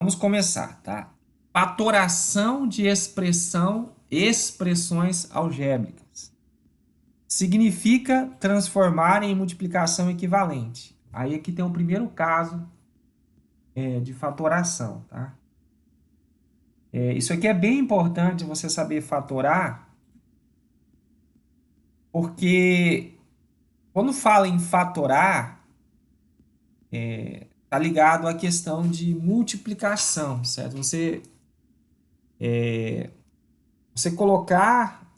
Vamos começar, tá? Fatoração de expressões algébricas. Significa transformar em multiplicação equivalente. Aí aqui tem o primeiro caso de fatoração, tá? Isso aqui é bem importante você saber fatorar, porque quando fala em fatorar, tá ligado à questão de multiplicação, certo? Você colocar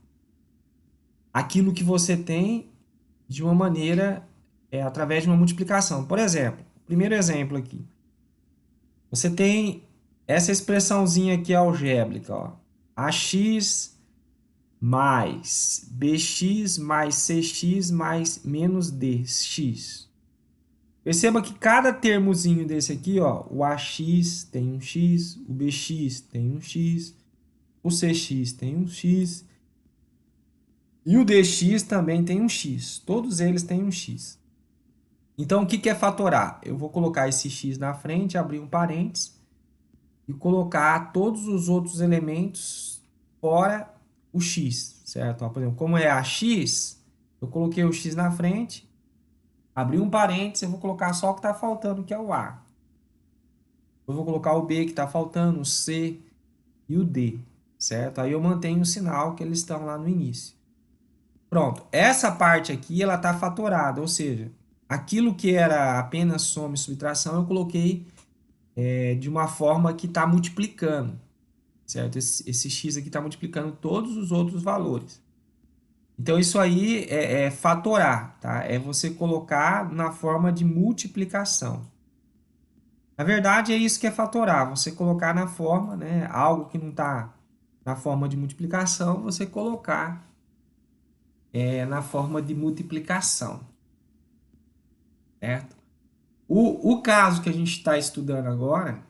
aquilo que você tem de uma maneira, através de uma multiplicação. Por exemplo, primeiro exemplo aqui. Você tem essa expressãozinha aqui algébrica, ó. AX mais BX mais CX mais menos DX. Perceba que cada termozinho desse aqui, ó, o AX tem um X, o BX tem um X, o CX tem um X e o DX também tem um X. Todos eles têm um X. Então, o que é fatorar? Eu vou colocar esse x na frente, abrir um parênteses e colocar todos os outros elementos fora o x, certo? Ó, por exemplo, como é a x, eu coloquei o x na frente, abri um parênteses, eu vou colocar só o que está faltando, que é o a. Eu vou colocar o b que está faltando, o c e o d, certo? Aí eu mantenho o sinal que eles estão lá no início. Pronto, essa parte aqui ela está fatorada, ou seja, aquilo que era apenas soma e subtração eu coloquei de uma forma que está multiplicando, certo? Esse x aqui está multiplicando todos os outros valores. Então, isso aí é fatorar, tá? É você colocar na forma de multiplicação. Na verdade, é isso que é fatorar, você colocar na forma, né? Algo que não está na forma de multiplicação, você colocar na forma de multiplicação, certo? O caso que a gente está estudando agora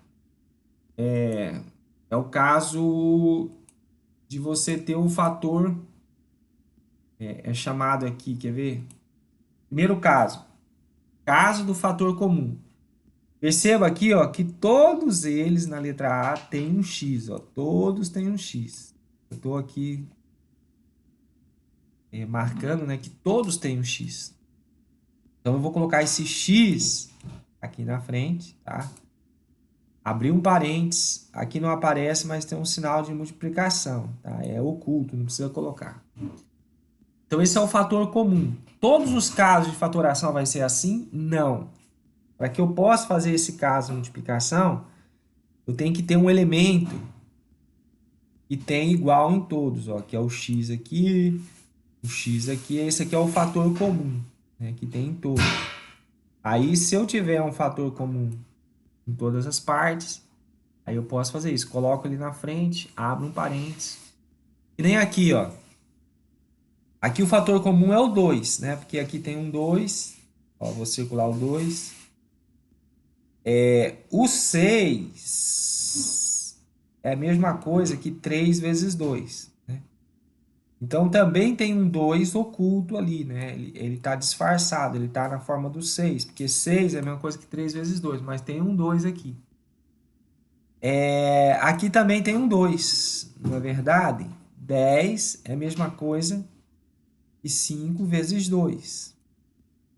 é o caso de você ter um fator, chamado aqui, quer ver? Primeiro caso, caso do fator comum. Perceba aqui, ó, que todos eles na letra A têm um x, ó, todos têm um x. Eu estou aqui marcando, né, que todos têm um x. Então eu vou colocar esse x aqui na frente, tá? Abrir um parênteses, aqui não aparece, mas tem um sinal de multiplicação, tá? É oculto, não precisa colocar. Então, esse é o fator comum. Todos os casos de fatoração vai ser assim? Não. Para que eu possa fazer esse caso de multiplicação, eu tenho que ter um elemento que tem igual em todos, ó, que é o x aqui, esse aqui é o fator comum, né, que tem em todos. Aí, se eu tiver um fator comum em todas as partes, aí eu posso fazer isso. Coloco ele na frente, abro um parênteses. E nem aqui, ó. Aqui o fator comum é o 2, né? Porque aqui tem um 2. Ó, vou circular o 2. O 6 é a mesma coisa que 3 vezes 2, né? Então, também tem um 2 oculto ali, né? Ele está disfarçado, ele está na forma do 6, porque 6 é a mesma coisa que 3 vezes 2, mas tem um 2 aqui. Aqui também tem um 2, não é verdade? 10 é a mesma coisa que 5 vezes 2.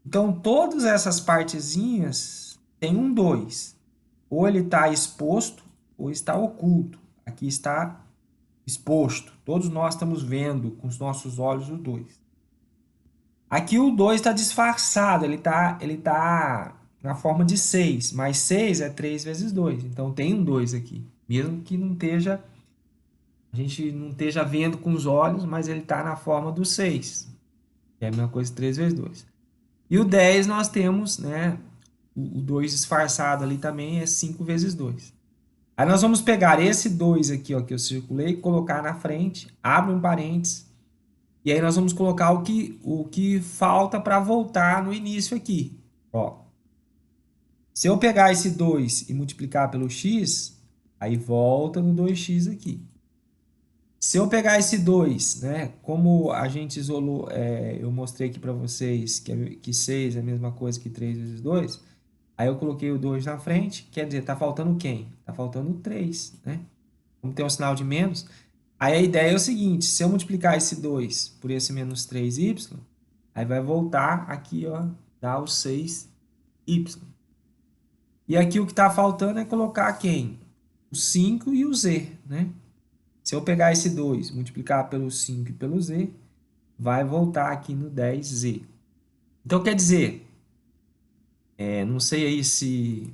Então, todas essas partezinhas têm um 2. Ou ele está exposto, ou está oculto. Aqui está exposto. Todos nós estamos vendo com os nossos olhos o 2. Aqui o 2 está disfarçado, ele tá na forma de 6, mas 6 é 3 vezes 2. Então tem um 2 aqui. Mesmo que a gente não esteja vendo com os olhos, mas ele está na forma do 6. É a mesma coisa que 3 vezes 2. E o 10 nós temos, né? O 2 disfarçado ali também é 5 vezes 2. Aí nós vamos pegar esse 2 aqui, ó, que eu circulei, colocar na frente, abre um parênteses, e aí nós vamos colocar o que falta para voltar no início aqui. Ó, se eu pegar esse 2 e multiplicar pelo x, aí volta no 2x aqui. Se eu pegar esse 2, né, como a gente isolou, eu mostrei aqui para vocês que 6 é a mesma coisa que 3 vezes 2, Aí eu coloquei o 2 na frente, quer dizer, tá faltando quem? Tá faltando o 3, né? Como tem um sinal de menos. Aí a ideia é o seguinte, se eu multiplicar esse 2 por esse menos 3y, aí vai voltar aqui, ó, dar o 6y. E aqui o que está faltando é colocar quem? O 5 e o z, né? Se eu pegar esse 2, multiplicar pelo 5 e pelo z, vai voltar aqui no 10z. Então, quer dizer, não sei aí se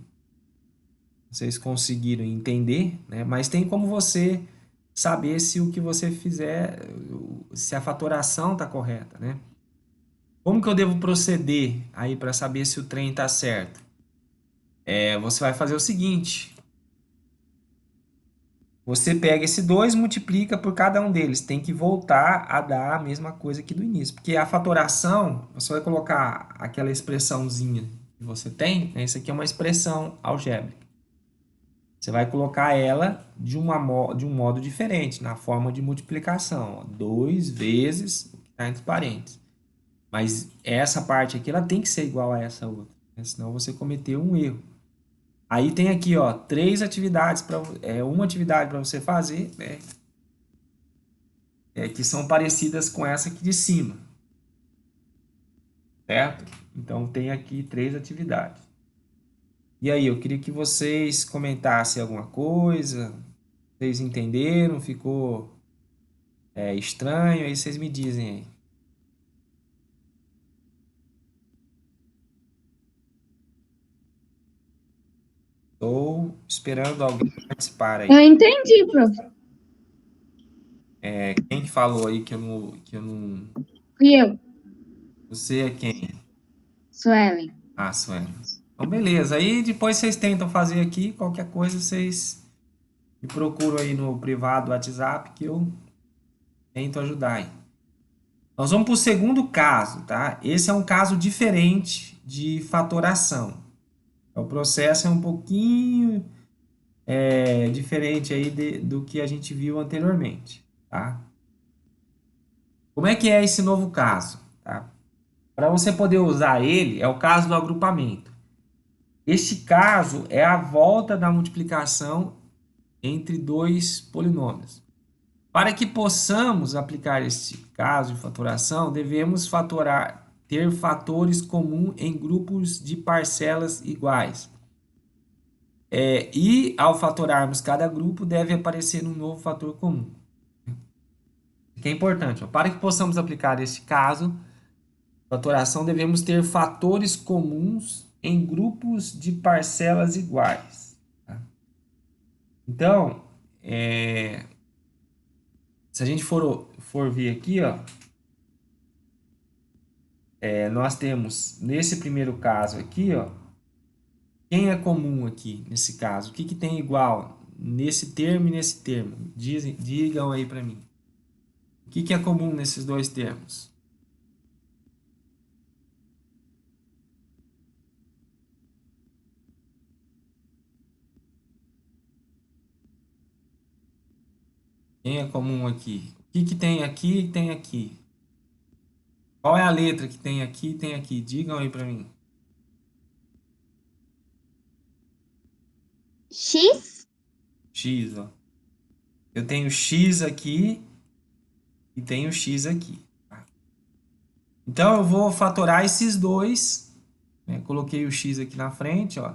vocês conseguiram entender, né? Mas tem como você saber se o que você fizer, se a fatoração está correta, né? Como que eu devo proceder aí para saber se o trem está certo? Você vai fazer o seguinte, você pega esse 2 e multiplica por cada um deles. Tem que voltar a dar a mesma coisa que do início. Porque a fatoração, você vai colocar aquela expressãozinha que você tem, né? Isso aqui é uma expressão algébrica. Você vai colocar ela de um modo diferente, na forma de multiplicação. 2 vezes o que está entre parênteses. Mas essa parte aqui, ela tem que ser igual a essa outra, né? Senão você cometeu um erro. Aí tem aqui, ó, três atividades para uma atividade para você fazer, né? Que são parecidas com essa aqui de cima, certo? Então tem aqui três atividades. E aí, eu queria que vocês comentassem alguma coisa. Vocês entenderam? Ficou estranho? Aí vocês me dizem aí. Estou esperando alguém participar aí. Eu entendi, prof. Quem que falou aí que eu não... Fui eu, Você é quem? Suelen. Ah, Sueli. Então, beleza. Aí depois vocês tentam fazer aqui. Qualquer coisa vocês me procuram aí no privado do WhatsApp que eu tento ajudar aí. Nós vamos para o segundo caso, tá? Esse é um caso diferente de fatoração. O processo é um pouquinho diferente aí do que a gente viu anteriormente, tá? Como é que é esse novo caso, tá? Para você poder usar ele, é o caso do agrupamento. Este caso é a volta da multiplicação entre dois polinômios. Para que possamos aplicar este caso de fatoração, devemos ter fatores comuns em grupos de parcelas iguais. E ao fatorarmos cada grupo, deve aparecer um novo fator comum. Que é importante. Ó. Para que possamos aplicar este caso de fatoração, devemos ter fatores comuns em grupos de parcelas iguais. Tá? Então, se a gente for ver aqui, ó, nós temos, nesse primeiro caso aqui, ó, quem é comum aqui, nesse caso? O que tem igual nesse termo e nesse termo? Digam aí para mim. O que é comum nesses dois termos? Quem é comum aqui? O que tem aqui e tem aqui? Qual é a letra que tem aqui e tem aqui? Digam aí para mim. X? X, ó. Eu tenho X aqui e tenho X aqui. Tá? Então, eu vou fatorar esses dois. Né? Coloquei o X aqui na frente, ó.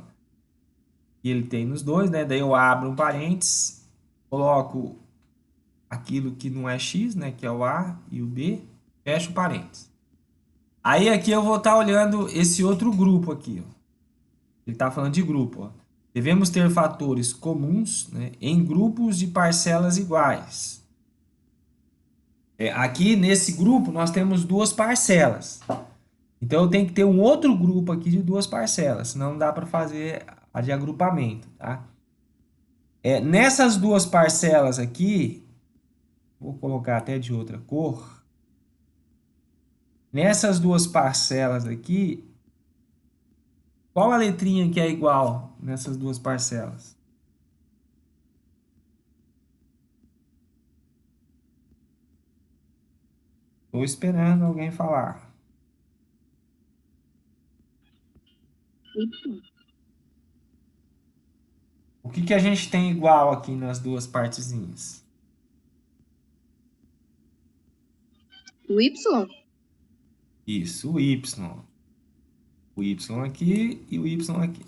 E ele tem nos dois, né? Daí eu abro um parênteses, coloco aquilo que não é X, né? Que é o A e o B, fecho o parênteses. Aí aqui eu vou estar olhando esse outro grupo aqui, ó. Ele está falando de grupo, ó. Devemos ter fatores comuns, né, em grupos de parcelas iguais. Aqui nesse grupo nós temos duas parcelas. Então eu tenho que ter um outro grupo aqui de duas parcelas, senão não dá para fazer a de agrupamento, tá? Nessas duas parcelas aqui, vou colocar até de outra cor. Nessas duas parcelas aqui, qual a letrinha que é igual nessas duas parcelas? Estou esperando alguém falar. Y. O que que a gente tem igual aqui nas duas partezinhas? O Y? Isso, o y. O y aqui e o y aqui.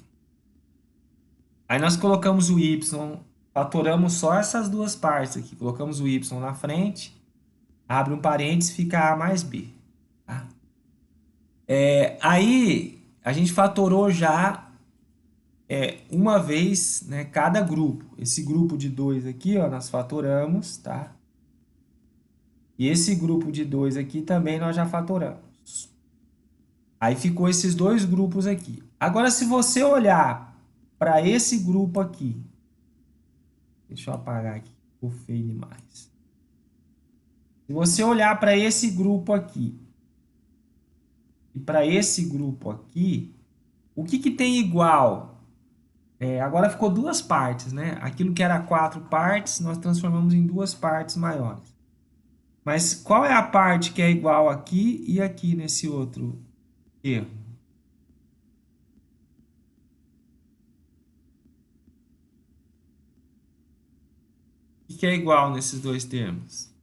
Aí nós colocamos o y, fatoramos só essas duas partes aqui. Colocamos o y na frente, abre um parênteses, fica a mais b. Tá? Aí a gente fatorou já uma vez, né, cada grupo. Esse grupo de 2 aqui, ó, nós fatoramos, tá? E esse grupo de 2 aqui também nós já fatoramos. Aí ficou esses dois grupos aqui. Agora, se você olhar para esse grupo aqui, deixa eu apagar aqui, ficou feio demais. Se você olhar para esse grupo aqui e para esse grupo aqui, o que que tem igual? Agora ficou duas partes, né? Aquilo que era quatro partes, nós transformamos em duas partes maiores. Mas qual é a parte que é igual aqui e aqui nesse outro termo? O que é igual nesses dois termos?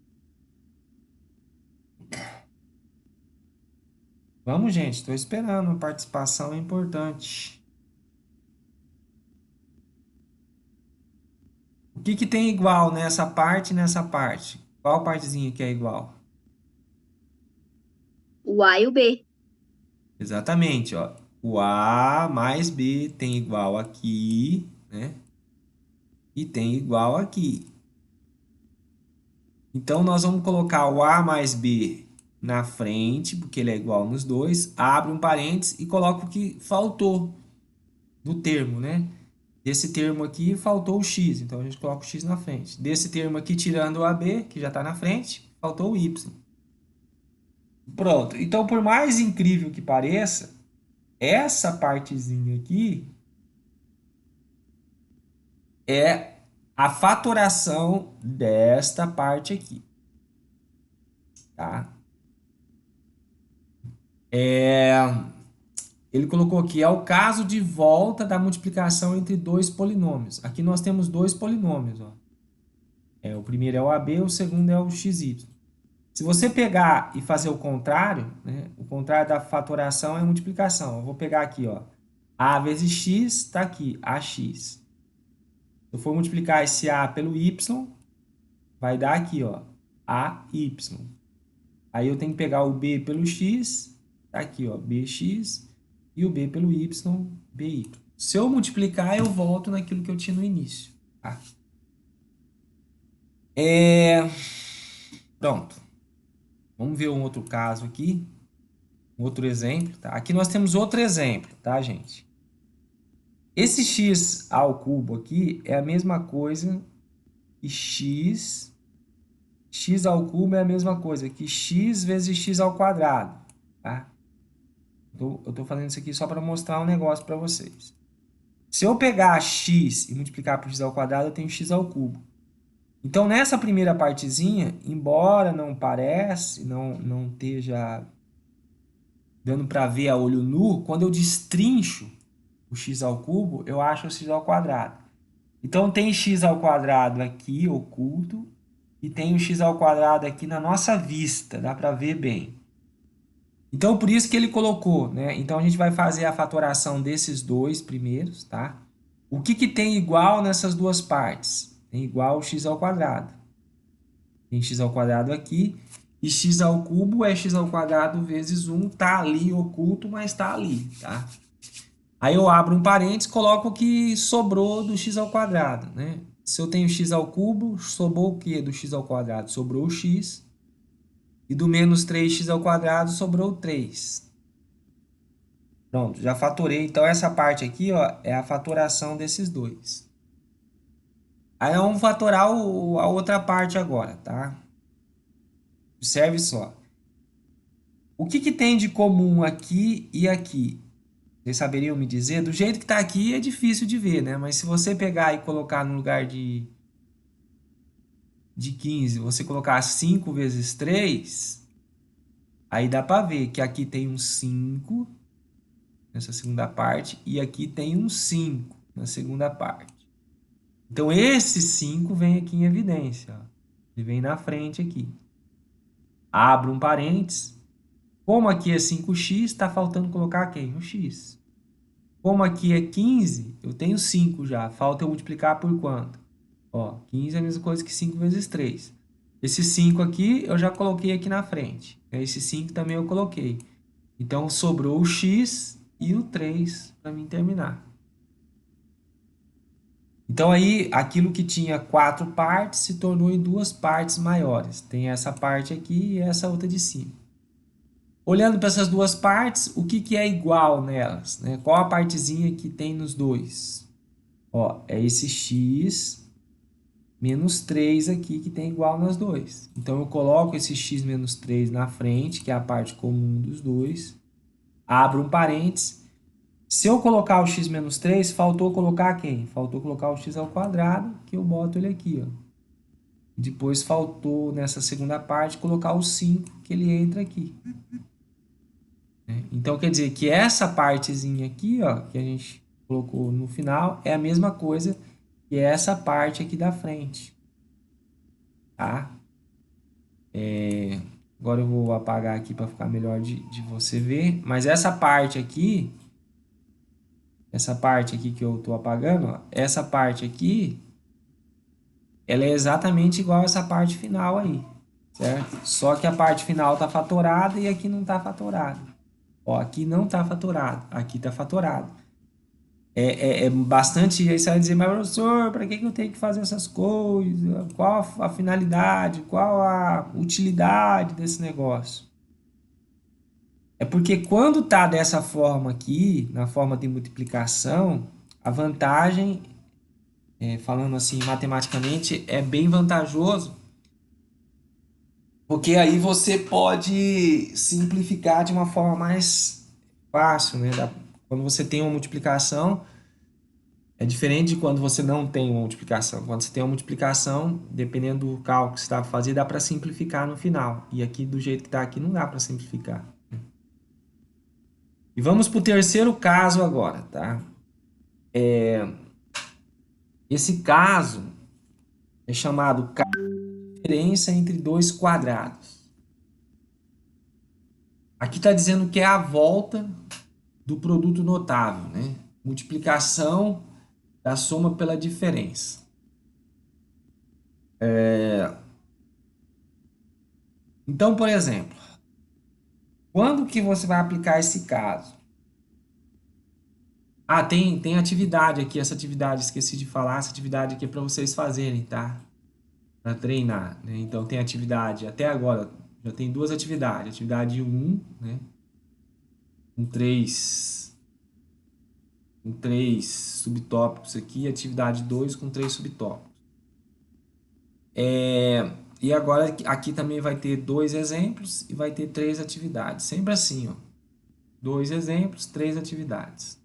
Vamos, gente, estou esperando. A participação é importante. O que que tem igual nessa parte e nessa parte? Qual partezinha que é igual? O A e o B. Exatamente, ó. O A mais B tem igual aqui, né? E tem igual aqui. Então, nós vamos colocar o A mais B na frente, porque ele é igual nos dois, abre um parênteses e coloca o que faltou do termo, né? Desse termo aqui faltou o x, então a gente coloca o x na frente. Desse termo aqui, tirando o AB, que já está na frente, faltou o y. Pronto. Então, por mais incrível que pareça, essa partezinha aqui é a fatoração desta parte aqui, tá? Ele colocou aqui, é o caso de volta da multiplicação entre dois polinômios. Aqui nós temos dois polinômios, ó. O primeiro é o AB, o segundo é o xy. Se você pegar e fazer o contrário, né? O contrário da fatoração é multiplicação. Eu vou pegar aqui, ó. A vezes x está aqui, ax. Se eu for multiplicar esse A pelo y, vai dar aqui, ó, AY. Aí eu tenho que pegar o B pelo x, tá aqui, ó, BX, e o B pelo y, BY. Se eu multiplicar, eu volto naquilo que eu tinha no início, tá? Pronto. Vamos ver um outro caso aqui, um outro exemplo, tá? Aqui nós temos outro exemplo, tá, gente? Esse x ao cubo aqui é a mesma coisa que x ao cubo é a mesma coisa que x vezes x ao quadrado, tá? Eu estou fazendo isso aqui só para mostrar um negócio para vocês. Se eu pegar x e multiplicar por x ao quadrado, eu tenho x ao cubo. Então, nessa primeira partezinha, embora não pareça, não esteja dando para ver a olho nu, quando eu destrincho o x ao cubo, eu acho o x ao quadrado. Então, tem x ao quadrado aqui oculto e tem o x ao quadrado aqui na nossa vista, dá para ver bem. Então, por isso que ele colocou, né? Então, a gente vai fazer a fatoração desses dois primeiros, tá? O que que tem igual nessas duas partes? Tem igual x ao quadrado. Tem x ao quadrado aqui. E x ao cubo é x ao quadrado vezes 1. Tá ali oculto, mas tá ali, tá? Aí eu abro um parênteses, coloco o que sobrou do x ao quadrado, né? Se eu tenho x ao cubo, sobrou o que do x ao quadrado? Sobrou o x. E do menos 3x ao quadrado sobrou 3. Pronto, já fatorei. Então, essa parte aqui, ó, é a fatoração desses dois. Aí, vamos fatorar a outra parte agora, tá? Observe só. O que que tem de comum aqui e aqui? Vocês saberiam me dizer? Do jeito que tá aqui é difícil de ver, né? Mas se você pegar e colocar no lugar de 15, você colocar 5 vezes 3, aí dá para ver que aqui tem um 5 nessa segunda parte, e aqui tem um 5 na segunda parte. Então, esse 5 vem aqui em evidência. Ó. Ele vem na frente aqui. Abro um parênteses. Como aqui é 5x, está faltando colocar quem? O x. Como aqui é 15, eu tenho 5 já. Falta eu multiplicar por quanto? Ó, 15 é a mesma coisa que 5 vezes 3. Esse 5 aqui eu já coloquei aqui na frente. Esse 5 também eu coloquei. Então, sobrou o x e o 3 para mim terminar. Então, aí, aquilo que tinha 4 partes se tornou em 2 partes maiores. Tem essa parte aqui e essa outra de cima. Olhando para essas duas partes, o que é igual nelas? Né? Qual a partezinha que tem nos dois? Ó, é esse x menos 3 aqui que tem igual nas dois. Então, eu coloco esse x menos 3 na frente, que é a parte comum dos dois. Abro um parênteses. Se eu colocar o x menos 3, faltou colocar quem? Faltou colocar o x ao quadrado, que eu boto ele aqui, ó. Depois faltou, nessa segunda parte, colocar o 5, que ele entra aqui. Então, quer dizer que essa partezinha aqui, ó, que a gente colocou no final, é a mesma coisa que essa parte aqui da frente. Tá? Agora eu vou apagar aqui para ficar melhor de você ver. Mas essa parte aqui que eu estou apagando, ó, essa parte aqui, ela é exatamente igual a essa parte final aí, certo? Só que a parte final está fatorada e aqui não está fatorado. Ó, aqui não está fatorado, aqui está fatorado. É bastante. Aí você vai dizer, mas professor, para que eu tenho que fazer essas coisas? Qual a finalidade? Qual a utilidade desse negócio? É porque quando tá dessa forma aqui, na forma de multiplicação, a vantagem, falando assim matematicamente, é bem vantajoso, porque aí você pode simplificar de uma forma mais fácil, né? Quando você tem uma multiplicação, é diferente de quando você não tem uma multiplicação. Quando você tem uma multiplicação, dependendo do cálculo que você está fazendo, dá para simplificar no final. E aqui, do jeito que está aqui, não dá para simplificar. E vamos para o terceiro caso agora, tá? Esse caso é chamado caso de diferença entre dois quadrados. Aqui está dizendo que é a volta do produto notável, né? Multiplicação da soma pela diferença. Então, por exemplo, quando que você vai aplicar esse caso? Ah, tem atividade aqui, essa atividade, esqueci de falar, essa atividade aqui é para vocês fazerem, tá? Para treinar, né? Então tem atividade, até agora, já tem duas atividades. Atividade 1, né? Com três subtópicos aqui, atividade 2 com três subtópicos. E agora aqui também vai ter dois exemplos e vai ter três atividades. Sempre assim, ó. Dois exemplos, três atividades.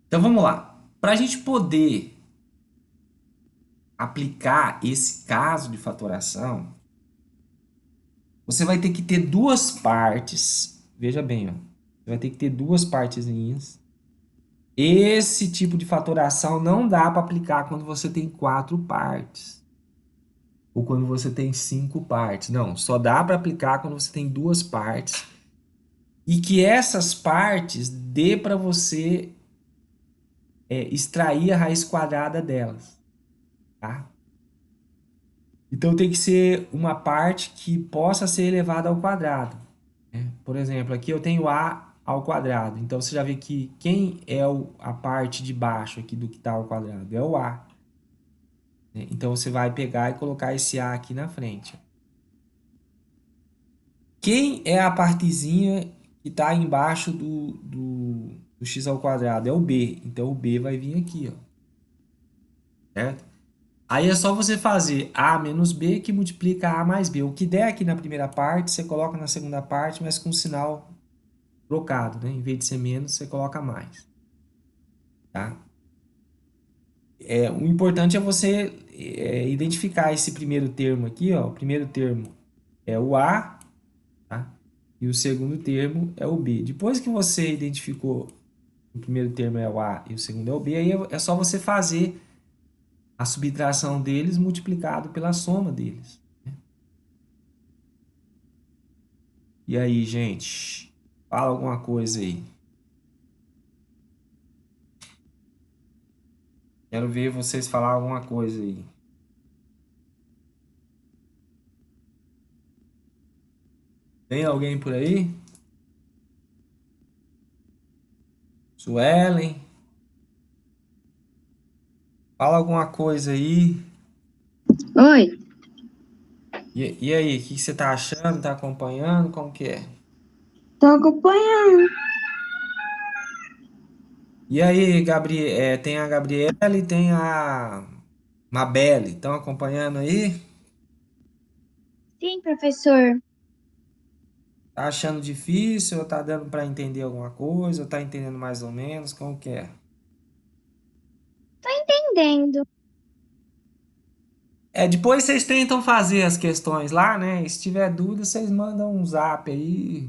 Então vamos lá. Para a gente poder aplicar esse caso de fatoração, você vai ter que ter duas partes. Veja bem, ó. Você vai ter que ter duas partezinhas. Esse tipo de fatoração não dá para aplicar quando você tem 4 partes. Ou quando você tem 5 partes. Não, só dá para aplicar quando você tem duas partes. E que essas partes dê para você extrair a raiz quadrada delas. Tá? Então tem que ser uma parte que possa ser elevada ao quadrado. Né? Por exemplo, aqui eu tenho a ao quadrado. Então você já vê que quem é a parte de baixo aqui do que está ao quadrado? É o a. Né? Então você vai pegar e colocar esse a aqui na frente. Quem é a partezinha que está embaixo do x ao quadrado? É o b. Então o b vai vir aqui, ó. Certo? Aí é só você fazer a menos b que multiplica a mais b. O que der aqui na primeira parte, você coloca na segunda parte, mas com sinal trocado, né? Em vez de ser menos, você coloca mais. Tá? O importante é você identificar esse primeiro termo aqui, ó. O primeiro termo é o a, tá? E o segundo termo é o b. Depois que você identificou o primeiro termo é o A e o segundo é o B, aí é só você fazer a subtração deles multiplicado pela soma deles. E aí, gente? Fala alguma coisa aí. Quero ver vocês falar alguma coisa aí. Tem alguém por aí? Suelen? Fala alguma coisa aí. Oi, E aí, o que você tá achando? Tá acompanhando? Como que é? tô acompanhando. E aí, tem a Gabriela e tem a Mabelle. Estão acompanhando aí? Sim, professor. Tá achando difícil ou tá dando para entender alguma coisa? Ou tá entendendo mais ou menos? Como que é? Entendendo. Depois vocês tentam fazer as questões lá, né? E se tiver dúvida, vocês mandam um zap aí.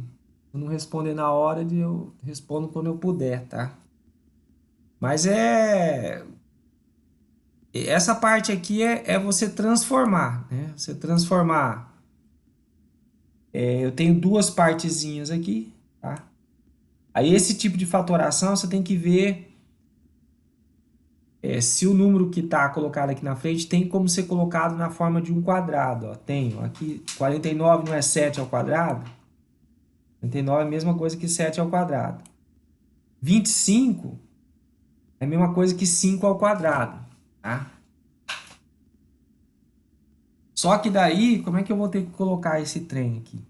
Se eu não responder na hora, eu respondo quando eu puder, tá? Mas essa parte aqui é você transformar, né? Você transformar. Eu tenho duas partezinhas aqui, tá? Aí esse tipo de fatoração você tem que ver se o número que está colocado aqui na frente tem como ser colocado na forma de um quadrado. Ó. Tenho aqui 49 não é 7 ao quadrado? 49 é a mesma coisa que 7 ao quadrado. 25 é a mesma coisa que 5 ao quadrado. Tá? Só que daí, como é que eu vou ter que colocar esse trem aqui?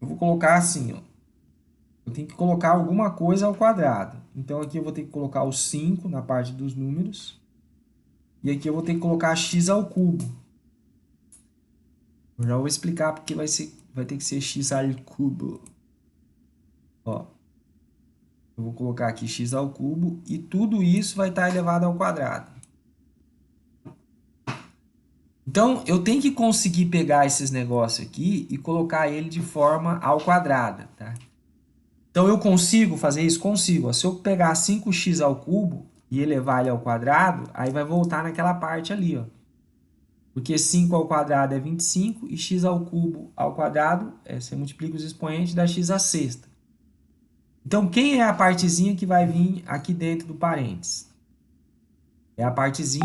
Eu vou colocar assim, ó. Eu tenho que colocar alguma coisa ao quadrado. Então aqui eu vou ter que colocar o 5 na parte dos números. E aqui eu vou ter que colocar x ao cubo. Eu já vou explicar porque vai ter que ser x ao cubo. Ó, eu vou colocar aqui x ao cubo e tudo isso vai estar elevado ao quadrado. Então, eu tenho que conseguir pegar esses negócios aqui e colocar ele de forma ao quadrado, tá? Então, eu consigo fazer isso? Consigo. Ó. Se eu pegar 5x ao cubo e elevar ele ao quadrado, aí vai voltar naquela parte ali, ó. Porque 5 ao quadrado é 25 e x ao cubo ao quadrado, você multiplica os expoentes, dá x à sexta. Então, quem é a partezinha que vai vir aqui dentro do parênteses? É a partezinha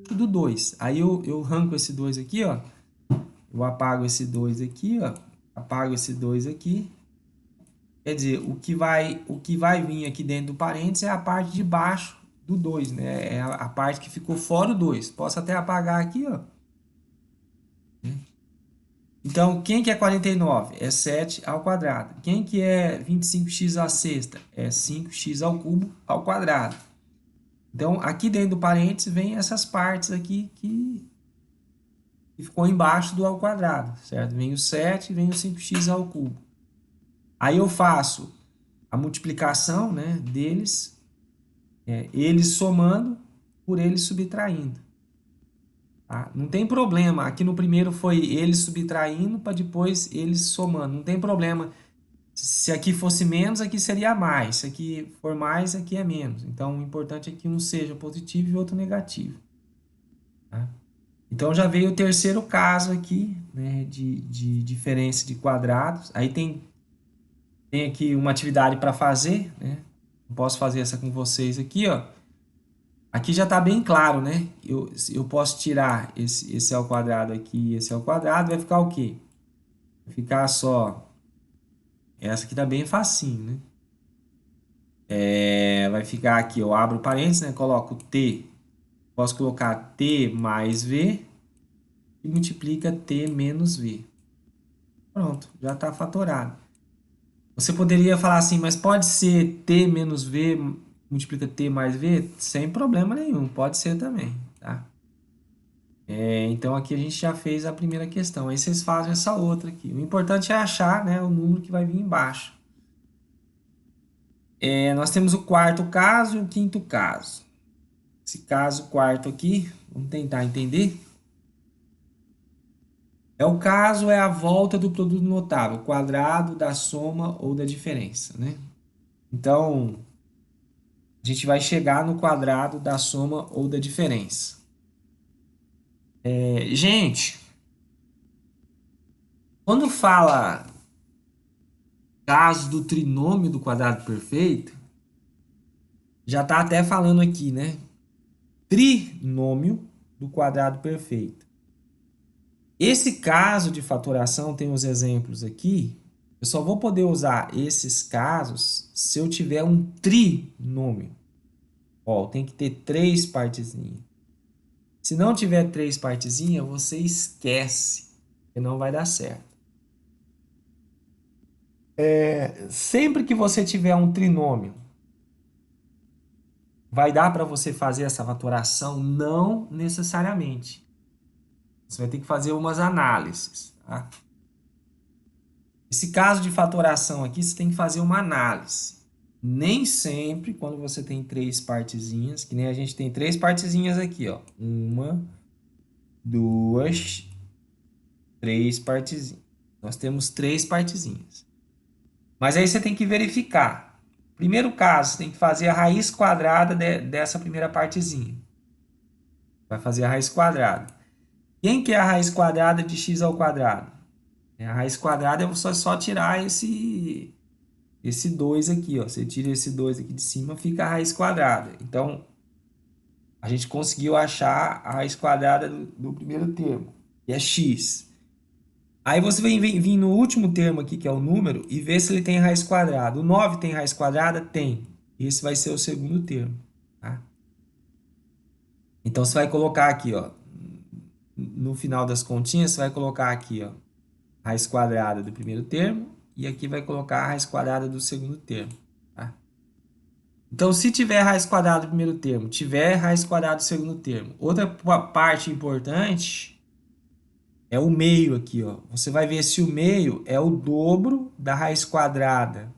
do 2. Aí eu arranco esse 2 aqui, ó. Eu apago esse 2 aqui, ó. Apago esse 2 aqui. Quer dizer, o que vai vir aqui dentro do parênteses é a parte de baixo do 2, né? É a parte que ficou fora o 2. Posso até apagar aqui, ó. Então, quem que é 49? É 7 ao quadrado. Quem que é 25x à sexta? É 5x ao cubo ao quadrado. Então, aqui dentro do parênteses vem essas partes aqui que ficou embaixo do ao quadrado, certo? Vem o 7 e vem o 5x ao cubo. Aí eu faço a multiplicação, né, deles, eles somando por eles subtraindo. Tá? Não tem problema. Aqui no primeiro foi eles subtraindo para depois eles somando. Não tem problema. Se aqui fosse menos, aqui seria mais. Se aqui for mais, aqui é menos. Então, o importante é que um seja positivo e outro negativo. Tá? Então, já veio o terceiro caso aqui, né, de diferença de quadrados. Aí tem aqui uma atividade para fazer, né? Eu posso fazer essa com vocês aqui, ó. Aqui já está bem claro, né? Eu posso tirar esse ao quadrado aqui e esse ao quadrado, vai ficar o quê? Vai ficar só... Essa aqui tá bem facinho, né? Vai ficar aqui, eu abro parênteses, né? Coloco t, posso colocar t mais v e multiplica t menos v. Pronto, já está fatorado. Você poderia falar assim, mas pode ser t menos v multiplica t mais v? Sem problema nenhum, pode ser também, tá? Então aqui a gente já fez a primeira questão. Aí vocês fazem essa outra aqui. O importante é achar, né, o número que vai vir embaixo. Nós temos o quarto caso e o quinto caso. Esse caso quarto aqui, vamos tentar entender. O caso é a volta do produto notável, quadrado da soma ou da diferença, né? Então, a gente vai chegar no quadrado da soma ou da diferença. Gente, quando fala caso do trinômio do quadrado perfeito, já está até falando aqui, né? Trinômio do quadrado perfeito. Esse caso de fatoração, tem os exemplos aqui, eu só vou poder usar esses casos se eu tiver um trinômio. Ó, tem que ter 3 partezinhas. Se não tiver 3 partezinhas, você esquece, que não vai dar certo. Sempre que você tiver um trinômio, vai dar para você fazer essa fatoração? Não necessariamente. Você vai ter que fazer umas análises, tá? Esse caso de fatoração aqui, você tem que fazer uma análise. Nem sempre, quando você tem 3 partezinhas, que nem a gente tem 3 partezinhas aqui, ó. 1, 2, 3 partezinhas. Nós temos 3 partezinhas. Mas aí você tem que verificar. Primeiro caso, você tem que fazer a raiz quadrada dessa primeira partezinha. Vai fazer a raiz quadrada. Quem que é a raiz quadrada de x ao quadrado? A raiz quadrada é você só tirar esse 2 aqui, ó. Você tira esse 2 aqui de cima, fica a raiz quadrada. Então, a gente conseguiu achar a raiz quadrada do primeiro termo, que é x. Aí você vem vir no último termo aqui, que é o número, e ver se ele tem raiz quadrada. O 9 tem raiz quadrada? Tem. Esse vai ser o segundo termo, tá? Então, você vai colocar aqui, ó. No final das continhas, você vai colocar aqui, ó, raiz quadrada do primeiro termo, e aqui vai colocar a raiz quadrada do segundo termo, tá? Então, se tiver raiz quadrada do primeiro termo, tiver raiz quadrada do segundo termo. Outra parte importante é o meio aqui, ó. Você vai ver se o meio é o dobro da raiz quadrada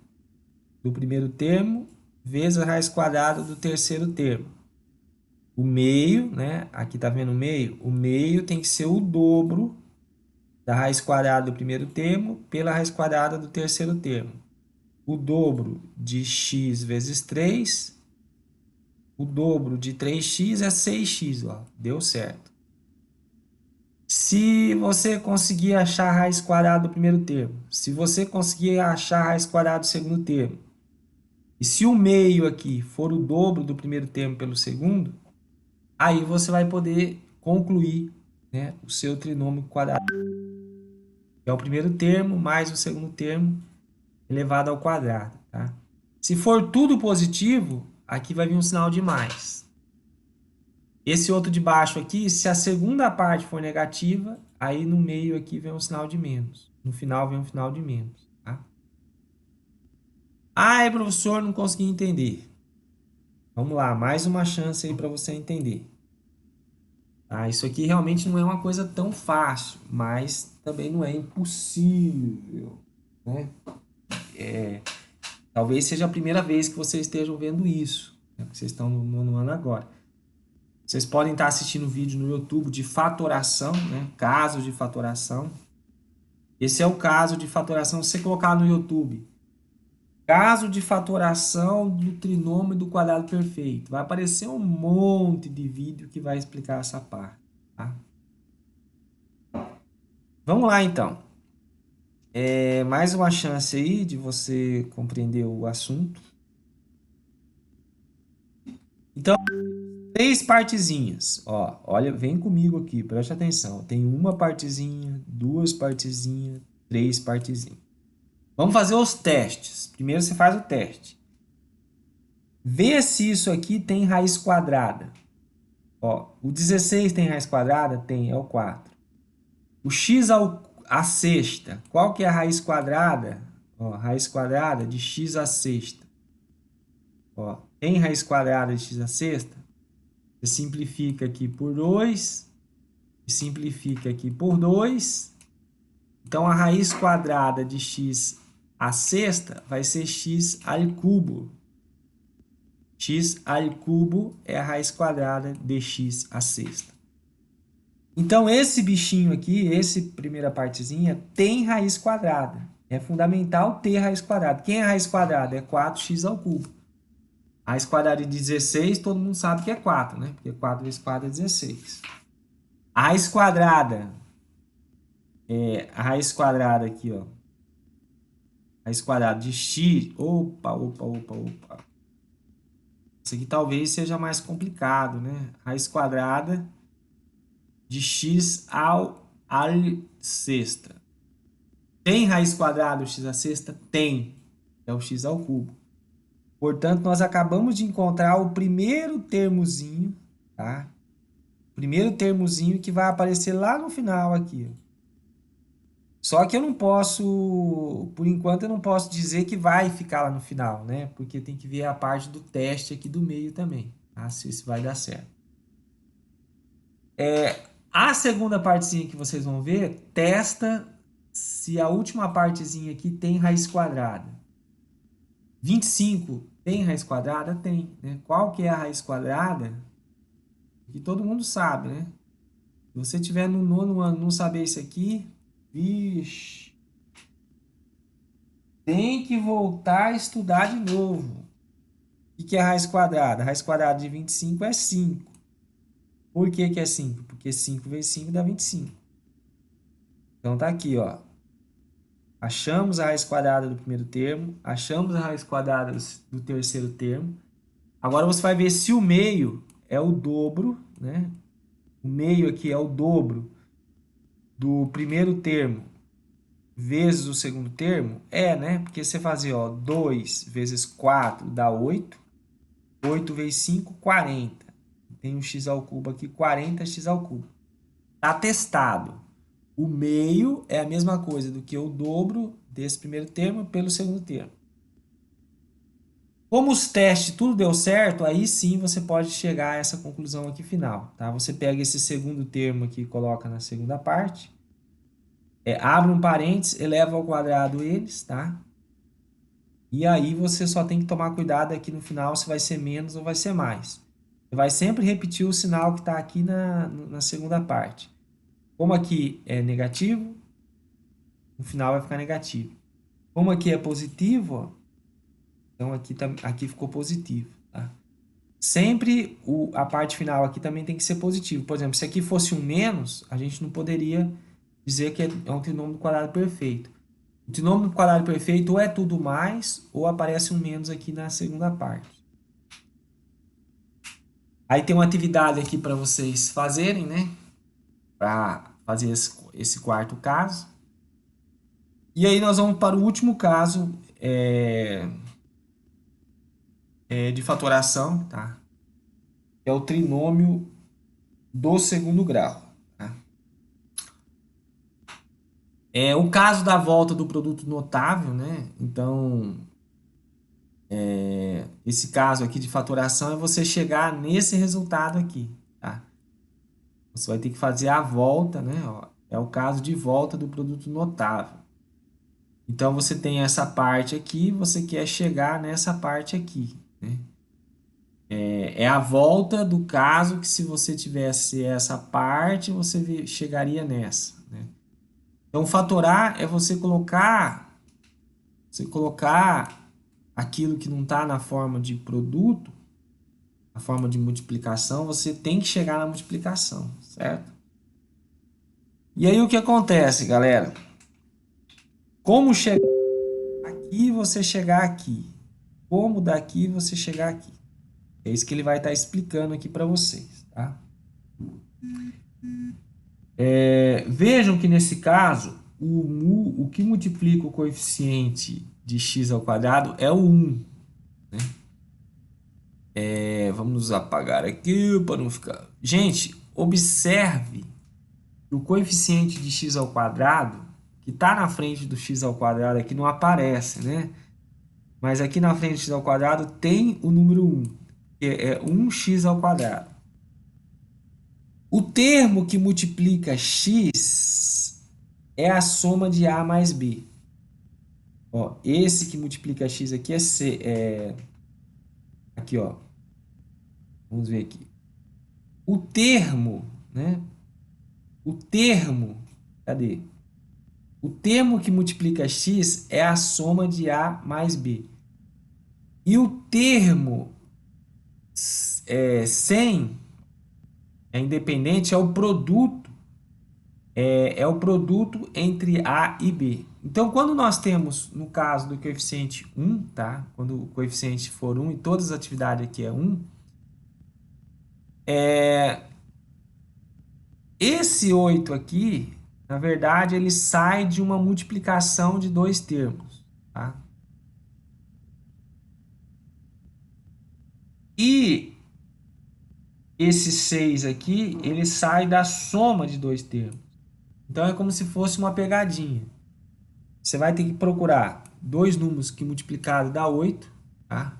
do primeiro termo vezes a raiz quadrada do terceiro termo. O meio, né? Aqui tá vendo o meio? O meio tem que ser o dobro da raiz quadrada do primeiro termo pela raiz quadrada do terceiro termo. O dobro de x vezes 3, o dobro de 3x é 6x, ó, deu certo. Se você conseguir achar a raiz quadrada do primeiro termo, se você conseguir achar a raiz quadrada do segundo termo, e se o meio aqui for o dobro do primeiro termo pelo segundo, aí você vai poder concluir, né, o seu trinômio quadrado. É o primeiro termo mais o segundo termo elevado ao quadrado, tá? Se for tudo positivo, aqui vai vir um sinal de mais. Esse outro de baixo aqui, se a segunda parte for negativa, aí no meio aqui vem um sinal de menos. No final vem um sinal de menos, tá? Ai, professor, não consegui entender. Vamos lá, mais uma chance aí para você entender. Tá? Isso aqui realmente não é uma coisa tão fácil, mas também não é impossível, né? Talvez seja a primeira vez que vocês estejam vendo isso, né? Porque vocês estão no ano agora. Vocês podem estar assistindo vídeo no YouTube de fatoração, né? Casos de fatoração. Esse é o caso de fatoração. Se você colocar no YouTube, caso de fatoração do trinômio do quadrado perfeito, vai aparecer um monte de vídeo que vai explicar essa parte, tá? Vamos lá, então. Mais uma chance aí de você compreender o assunto. Então, 3 partezinhas. Ó, olha, vem comigo aqui, preste atenção. Tem uma partezinha, 2 partezinhas, 3 partezinhas. Vamos fazer os testes. Primeiro você faz o teste. Vê se isso aqui tem raiz quadrada. Ó, o 16 tem raiz quadrada? Tem, é o 4. O x à sexta, qual que é a raiz quadrada? Ó, raiz quadrada de x à sexta. Ó, tem raiz quadrada de x à sexta? Você simplifica aqui por 2, e simplifica aqui por 2. Então, a raiz quadrada de x à sexta vai ser x ao cubo. X ao cubo é a raiz quadrada de x à sexta. Então, esse bichinho aqui, essa primeira partezinha, tem raiz quadrada. é fundamental ter raiz quadrada. Quem é raiz quadrada? É 4x ao cubo. Raiz quadrada de 16, todo mundo sabe que é 4, né? Porque 4 vezes 4 é 16. A raiz quadrada, a raiz quadrada aqui, ó. Raiz quadrada de x, opa. Isso aqui talvez seja mais complicado, né? Raiz quadrada de x à sexta. Tem raiz quadrada do x à sexta? Tem. É o x ao cubo. Portanto, nós acabamos de encontrar o primeiro termozinho, tá? Primeiro termozinho que vai aparecer lá no final aqui, ó. Só que eu não posso, por enquanto eu não posso dizer que vai ficar lá no final, né? Porque tem que ver a parte do teste aqui do meio também, tá? Se isso vai dar certo. A segunda partezinha que vocês vão ver, testa se a última partezinha aqui tem raiz quadrada. 25 tem raiz quadrada? Tem, né? Qual que é a raiz quadrada? Que todo mundo sabe, né? Se você tiver no nono ano e não saber isso aqui, vixe, tem que voltar a estudar de novo. O que é a raiz quadrada? A raiz quadrada de 25 é 5. Por que que é 5? Porque 5 vezes 5 dá 25. Então tá aqui, ó. Achamos a raiz quadrada do primeiro termo, achamos a raiz quadrada do terceiro termo. Agora você vai ver se o meio é o dobro, né? O meio aqui é o dobro do primeiro termo vezes o segundo termo. É, né? Porque você fazer, ó, 2 vezes 4 dá 8. 8 vezes 5, 40. Tem um x ao cubo aqui, 40x ao cubo. Tá testado. O meio é a mesma coisa do que o dobro desse primeiro termo pelo segundo termo. Como os testes tudo deu certo, aí sim você pode chegar a essa conclusão aqui final, tá? Você pega esse segundo termo aqui e coloca na segunda parte. Abre um parênteses, eleva ao quadrado eles, tá? E aí você só tem que tomar cuidado aqui no final se vai ser menos ou vai ser mais. Você vai sempre repetir o sinal que está aqui na segunda parte. Como aqui é negativo, no final vai ficar negativo. Como aqui é positivo, ó, então aqui ficou positivo, tá? Sempre a parte final aqui também tem que ser positivo. Por exemplo, se aqui fosse um menos, a gente não poderia dizer que é um trinômio quadrado perfeito. O trinômio quadrado perfeito ou é tudo mais, ou aparece um menos aqui na segunda parte. Aí tem uma atividade aqui para vocês fazerem, né? Para fazer esse quarto caso. E aí nós vamos para o último caso de fatoração, tá? É o trinômio do segundo grau. Tá? É o caso da volta do produto notável, né? Então, esse caso aqui de fatoração é você chegar nesse resultado aqui, tá? Você vai ter que fazer a volta, né? Ó, é o caso de volta do produto notável. Então, você tem essa parte aqui, você quer chegar nessa parte aqui, né? É a volta do caso que se você tivesse essa parte, você chegaria nessa, né? Então, fatorar é você colocar aquilo que não está na forma de produto, a forma de multiplicação, você tem que chegar na multiplicação, certo? E aí o que acontece, galera? Como chegar aqui você chegar aqui? Como daqui você chegar aqui? É isso que ele vai estar explicando aqui para vocês, tá? Vejam que nesse caso, o que multiplica o coeficiente de x ao quadrado é o 1. Né? Vamos apagar aqui para não ficar... Gente, observe que o coeficiente de x ao quadrado, que está na frente do x ao quadrado aqui, não aparece, né? Mas aqui na frente do x ao quadrado tem o número 1, que é 1x ao quadrado. O termo que multiplica x é a soma de a mais b. Ó, esse que multiplica x aqui é c. Aqui, ó. Vamos ver aqui. O termo, né? O termo, cadê? O termo que multiplica x é a soma de A mais B. E o termo sem, independente, é o produto entre A e B. Então, quando nós temos, no caso do coeficiente 1, tá? Quando o coeficiente for 1 e todas as atividades aqui é 1, esse 8 aqui, na verdade, ele sai de uma multiplicação de dois termos, tá? E esse 6 aqui, ele sai da soma de dois termos. Então, é como se fosse uma pegadinha. Você vai ter que procurar dois números que multiplicado dá 8, tá?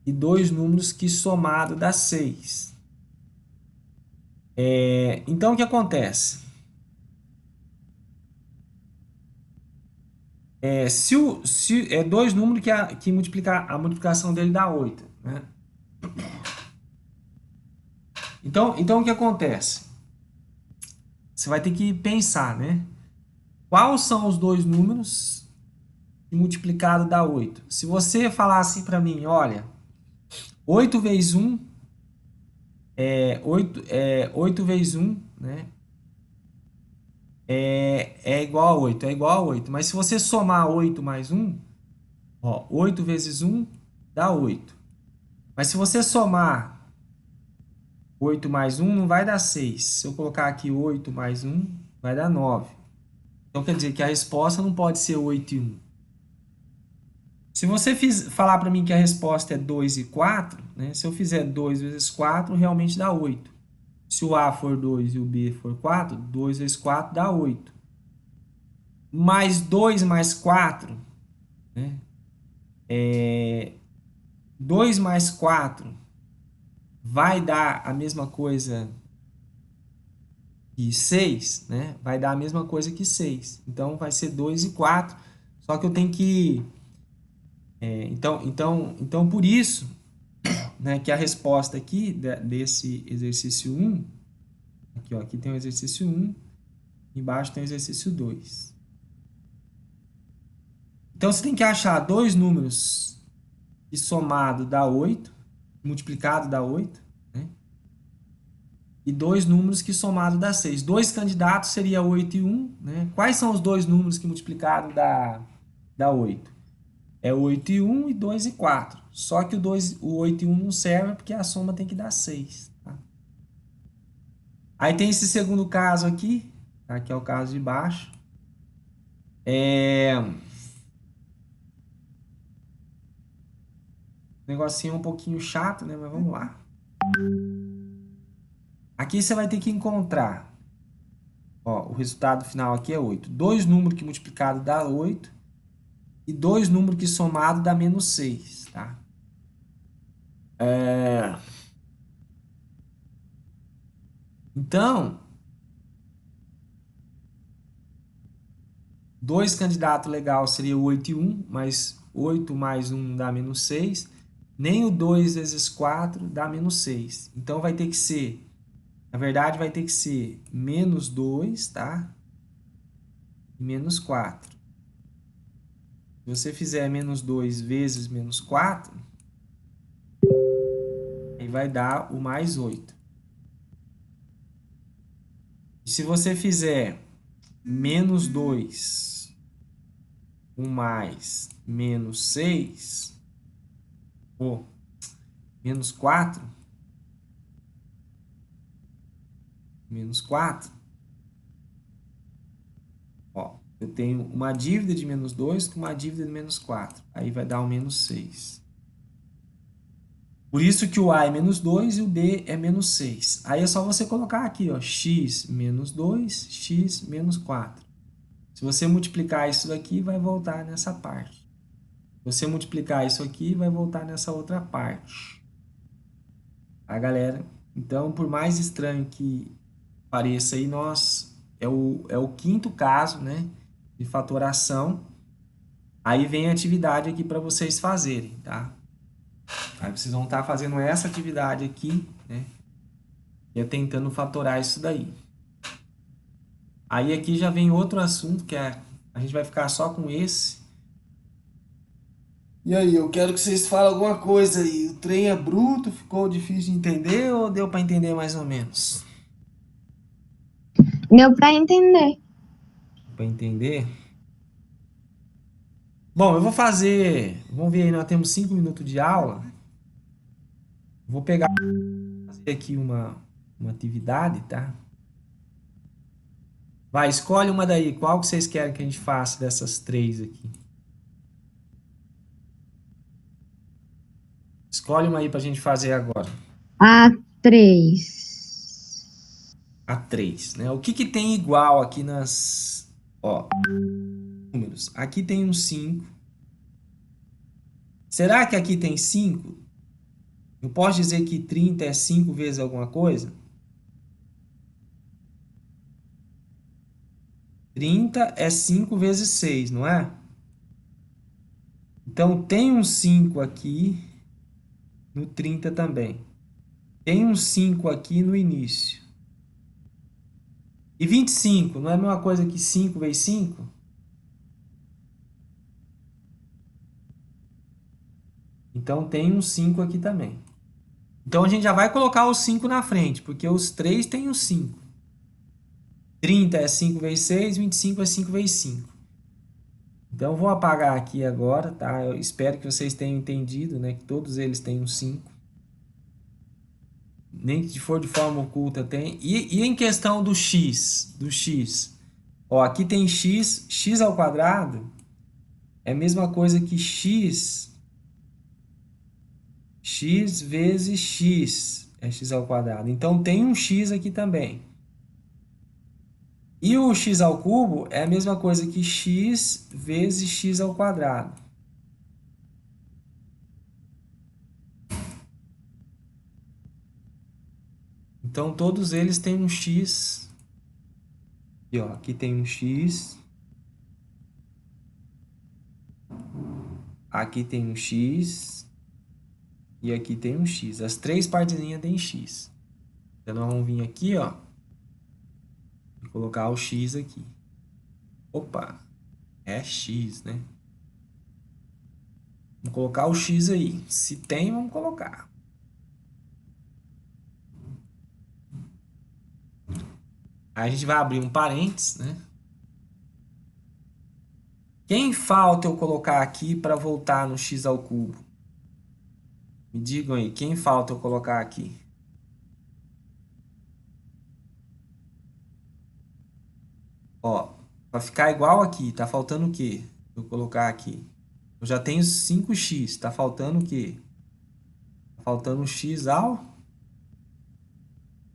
E dois números que somado dá 6. Então, o que acontece? Se é dois números que a multiplicação dele dá 8, né? Então, o que acontece? Você vai ter que pensar, né? Quais são os dois números que multiplicado dá 8? Se você falar assim para mim, olha, 8 vezes 1 8 vezes 1, né? É igual a 8, é igual a 8. Mas se você somar 8 mais 1, ó, 8 vezes 1 dá 8. Mas se você somar 8 mais 1, não vai dar 6. Se eu colocar aqui 8 mais 1, vai dar 9. Então, quer dizer que a resposta não pode ser 8 e 1. Se você falar para mim que a resposta é 2 e 4, né? Se eu fizer 2 vezes 4, realmente dá 8. Se o A for 2 e o B for 4, 2 vezes 4 dá 8. Mais 2 mais 4, né? 2 mais 4 vai dar a mesma coisa que 6, né? Vai dar a mesma coisa que 6. Então, vai ser 2 e 4. Só que eu tenho que... Então, por isso, né, que a resposta aqui desse exercício 1, aqui, ó, aqui tem o exercício 1, embaixo tem o exercício 2. Então, você tem que achar dois números que somado dá 8, multiplicado dá 8, né? E dois números que somado dá 6. Dois candidatos seria 8 e 1, né? Quais são os dois números que multiplicado dá 8? É 8 e 1 e 2 e 4. Só que o 8 e 1 não serve porque a soma tem que dar 6. Tá? Aí tem esse segundo caso aqui, tá? Que é o caso de baixo. O negocinho é um pouquinho chato, né? Mas vamos lá. Aqui você vai ter que encontrar. Ó, o resultado final aqui é 8. Dois números que multiplicado dá 8 e dois números que somado dá menos 6, tá? Então, dois candidatos legal seria o 8 e 1, mas 8 mais 1 dá menos 6. Nem o 2 vezes 4 dá menos 6. Então, vai ter que ser, na verdade, vai ter que ser menos 2, tá? E menos 4. Se você fizer menos 2 vezes menos 4, aí vai dar o mais 8. E se você fizer menos 2, um mais menos 6, ou menos 4, menos 4, ó, eu tenho uma dívida de menos 2 com uma dívida de menos 4. Aí vai dar o menos 6. Por isso que o A é menos 2 e o B é menos 6. Aí é só você colocar aqui, ó, x menos 2, x menos 4. Se você multiplicar isso daqui, vai voltar nessa parte. Se você multiplicar isso aqui, vai voltar nessa outra parte. Tá, galera? Então, por mais estranho que pareça aí, é o quinto caso, né, de fatoração. Aí vem a atividade aqui para vocês fazerem, tá? Aí vocês vão estar fazendo essa atividade aqui, né? E é tentando fatorar isso daí. Aí aqui já vem outro assunto, que é a gente vai ficar só com esse. E aí, eu quero que vocês falem alguma coisa aí. O trem é bruto, ficou difícil de entender ou deu para entender mais ou menos? Deu pra entender. Para entender? Bom, eu vou fazer. Vamos ver aí, nós temos 5 minutos de aula. Vou pegar fazer aqui uma atividade, tá? Vai, escolhe uma daí. Qual que vocês querem que a gente faça dessas três aqui? Escolhe uma aí pra gente fazer agora. A3. A três, né? O que que tem igual aqui nas... Ó, números. Aqui tem um 5. Será que aqui tem 5? Eu posso dizer que 30 é 5 vezes alguma coisa? 30 é 5 vezes 6, não é? Então, tem um 5 aqui no 30 também. Tem um 5 aqui no início. E 25, não é a mesma coisa que 5 vezes 5? Então, tem um 5 aqui também. Então, a gente já vai colocar o 5 na frente, porque os 3 têm o 5. 30 é 5 vezes 6, 25 é 5 vezes 5. Então, eu vou apagar aqui agora, tá? Eu espero que vocês tenham entendido, né? Que todos eles têm um 5. Nem que for de forma oculta tem. E em questão do x, ó, aqui tem x ao quadrado é a mesma coisa que x vezes x é x ao quadrado. Então tem um x aqui também. E o x ao cubo é a mesma coisa que x vezes x ao quadrado. Então todos eles têm um x. E ó, aqui tem um x. Aqui tem um x. E aqui tem um x. As três partezinhas têm x. Então nós vamos vir aqui, ó, e colocar o x aqui. Opa, é x, né? Vamos colocar o x aí. Se tem, vamos colocar. Aí a gente vai abrir um parênteses, né? Quem falta eu colocar aqui para voltar no x ao cubo? Me digam aí, quem falta eu colocar aqui? Ó, para ficar igual aqui, tá faltando o quê? Eu colocar aqui. Eu já tenho 5x, tá faltando o quê? Tá faltando x ao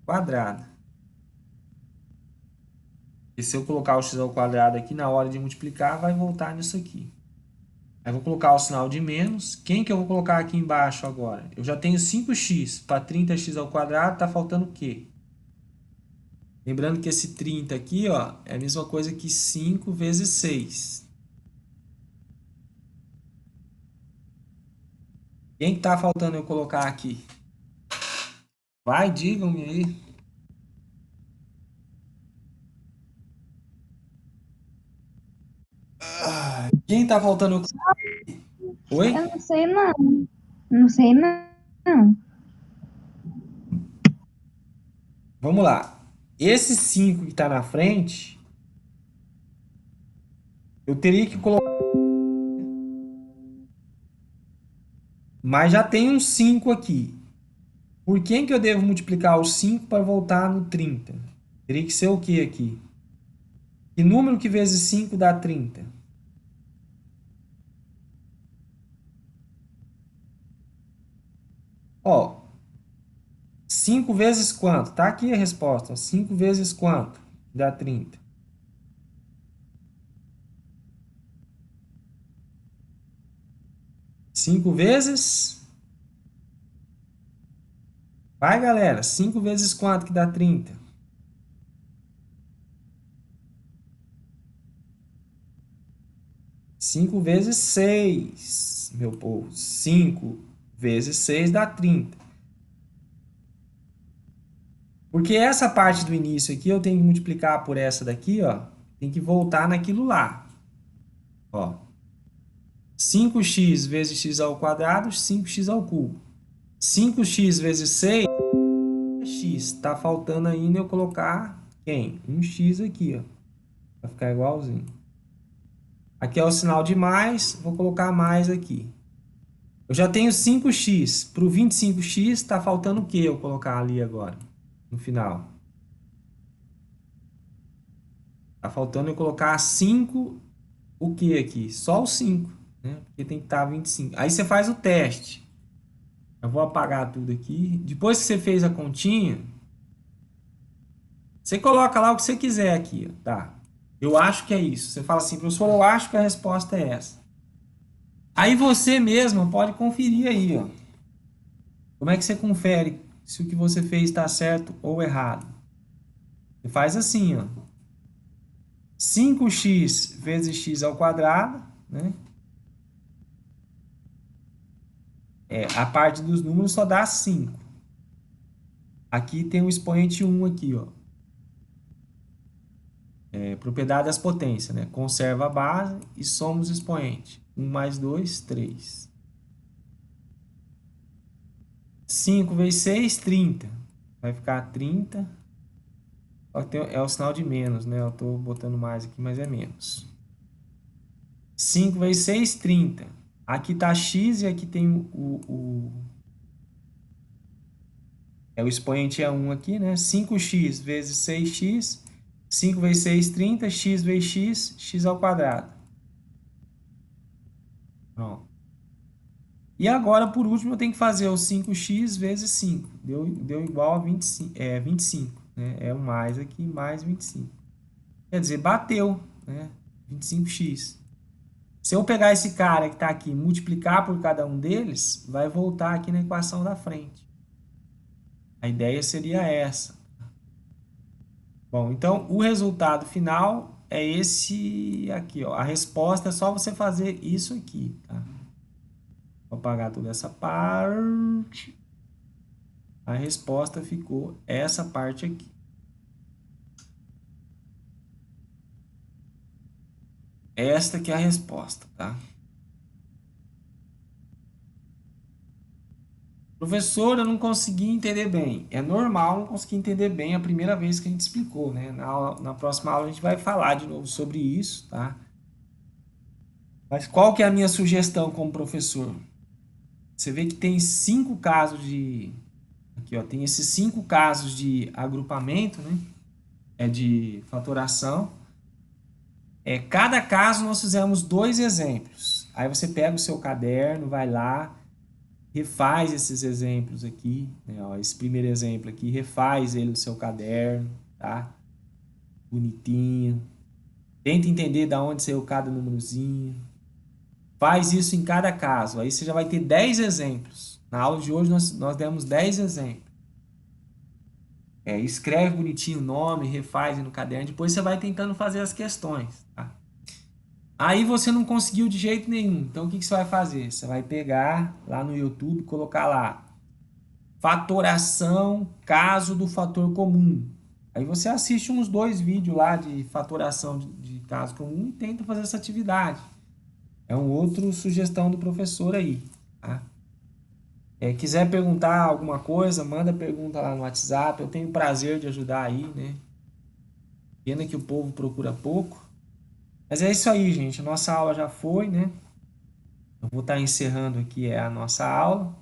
quadrado. E se eu colocar o x ao quadrado aqui, na hora de multiplicar, vai voltar nisso aqui. Aí vou colocar o sinal de menos. Quem que eu vou colocar aqui embaixo agora? Eu já tenho 5x. Para 30x ao quadrado, tá faltando o quê? Lembrando que esse 30 aqui, ó, é a mesma coisa que 5 vezes 6. Quem que tá faltando eu colocar aqui? Vai, digam-me aí. Quem tá faltando eu... Eu Oi? não sei não. Não sei não. Vamos lá. Esse 5 que tá na frente, eu teria que colocar... Mas já tem um 5 aqui. Por quem que eu devo multiplicar o 5 para voltar no 30? Teria que ser o que aqui? Que número que vezes 5 dá 30? Ó, 5 vezes quanto? Tá aqui a resposta. 5 vezes quanto? Dá 30. 5 vezes... Vai, galera. 5 vezes quanto que dá 30? 5 vezes 6, meu povo. 5 vezes 6 dá 30. Porque essa parte do início aqui eu tenho que multiplicar por essa daqui, ó. Tem que voltar naquilo lá. Ó. 5x vezes x ao quadrado, 5x ao cubo. 5x vezes 6 é x. Tá faltando ainda eu colocar quem? Um x aqui, ó. Vai ficar igualzinho. Aqui é o sinal de mais, vou colocar mais aqui. Eu já tenho 5x. Para o 25x, está faltando o que eu colocar ali agora, no final? Está faltando eu colocar 5, o que aqui? Só o 5, né? Porque tem que estar 25. Aí você faz o teste. Eu vou apagar tudo aqui. Depois que você fez a continha, você coloca lá o que você quiser aqui, ó, tá? Eu acho que é isso. Você fala assim, professor, eu acho que a resposta é essa. Aí você mesmo pode conferir aí, ó. Como é que você confere se o que você fez está certo ou errado? Você faz assim, ó. 5x vezes x ao quadrado, né? A parte dos números só dá 5. Aqui tem o expoente 1 aqui, ó. Propriedade das potências, né? Conserva a base e soma os expoentes. 1 mais 2, 3. 5 vezes 6, 30. Vai ficar 30. É o sinal de menos, né? Eu estou botando mais aqui, mas é menos. 5 vezes 6, 30. Aqui está x e aqui tem o expoente é 1 aqui, né? 5x vezes 6x. 5 vezes 6, 30. X vezes x, x ao quadrado. Pronto. E agora, por último, eu tenho que fazer o 5x vezes 5. Deu igual a 25. Né? É o mais aqui, mais 25. Quer dizer, bateu, né? 25x. Se eu pegar esse cara que está aqui e multiplicar por cada um deles, vai voltar aqui na equação da frente. A ideia seria essa. Bom, então o resultado final é esse aqui, ó. A resposta é só você fazer isso aqui, tá? Vou apagar toda essa parte. A resposta ficou essa parte aqui. Esta que é a resposta, tá? Professor, eu não consegui entender bem. É normal não conseguir entender bem a primeira vez que a gente explicou, né? Na próxima aula a gente vai falar de novo sobre isso, tá? Mas qual que é a minha sugestão como professor? Você vê que tem 5 casos de... Aqui, ó, tem esses 5 casos de agrupamento, né? De fatoração. Cada caso nós fizemos 2 exemplos. Aí você pega o seu caderno, vai lá, refaz esses exemplos aqui, né? Ó, esse primeiro exemplo aqui, refaz ele no seu caderno, tá? Bonitinho. Tenta entender da onde saiu cada númerozinho. Faz isso em cada caso. Aí você já vai ter 10 exemplos. Na aula de hoje nós demos 10 exemplos. Escreve bonitinho o nome, refaz no caderno. Depois você vai tentando fazer as questões, tá? Aí você não conseguiu de jeito nenhum. Então o que você vai fazer? Você vai pegar lá no YouTube, colocar lá fatoração, caso do fator comum. Aí você assiste uns 2 vídeos lá de fatoração de caso comum e tenta fazer essa atividade. É um outro sugestão do professor aí, tá? Quiser perguntar alguma coisa, manda pergunta lá no WhatsApp. Eu tenho prazer de ajudar aí, né? Pena que o povo procura pouco. Mas é isso aí, gente. A nossa aula já foi, né? Eu vou estar encerrando aqui a nossa aula.